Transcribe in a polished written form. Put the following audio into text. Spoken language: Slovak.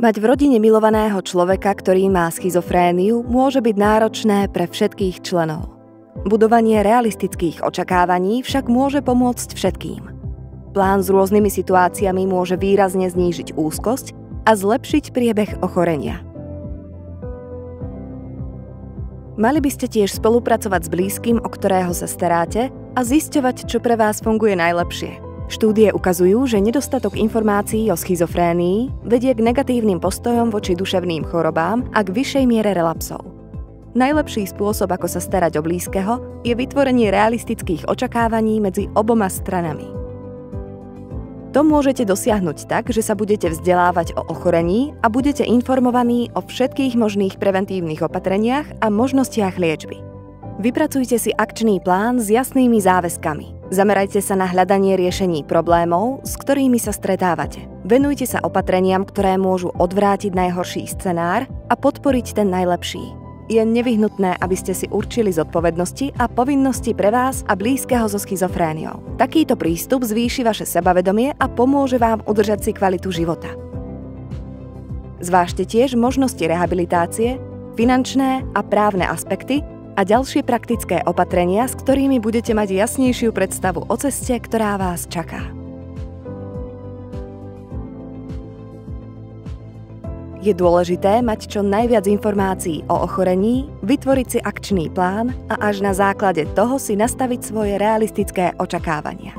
Mať v rodine milovaného človeka, ktorý má schizofréniu, môže byť náročné pre všetkých členov. Budovanie realistických očakávaní však môže pomôcť všetkým. Plán s rôznymi situáciami môže výrazne znížiť úzkosť a zlepšiť priebeh ochorenia. Mali by ste tiež spolupracovať s blízkym, o ktorého sa staráte, a zisťovať, čo pre vás funguje najlepšie. Štúdie ukazujú, že nedostatok informácií o schizofrénii vedie k negatívnym postojom voči duševným chorobám a k vyššej miere relapsov. Najlepší spôsob, ako sa starať o blízkeho, je vytvorenie realistických očakávaní medzi oboma stranami. To môžete dosiahnuť tak, že sa budete vzdelávať o ochorení a budete informovaní o všetkých možných preventívnych opatreniach a možnostiach liečby. Vypracujte si akčný plán s jasnými záväzkami. Zamerajte sa na hľadanie riešení problémov, s ktorými sa stretávate. Venujte sa opatreniam, ktoré môžu odvrátiť najhorší scenár a podporiť ten najlepší. Je nevyhnutné, aby ste si určili zodpovednosti a povinnosti pre vás a blízkeho so schizofréniou. Takýto prístup zvýši vaše sebavedomie a pomôže vám udržať si kvalitu života. Zvážte tiež možnosti rehabilitácie, finančné a právne aspekty a ďalšie praktické opatrenia, s ktorými budete mať jasnejšiu predstavu o ceste, ktorá vás čaká. Je dôležité mať čo najviac informácií o ochorení, vytvoriť si akčný plán a až na základe toho si nastaviť svoje realistické očakávania.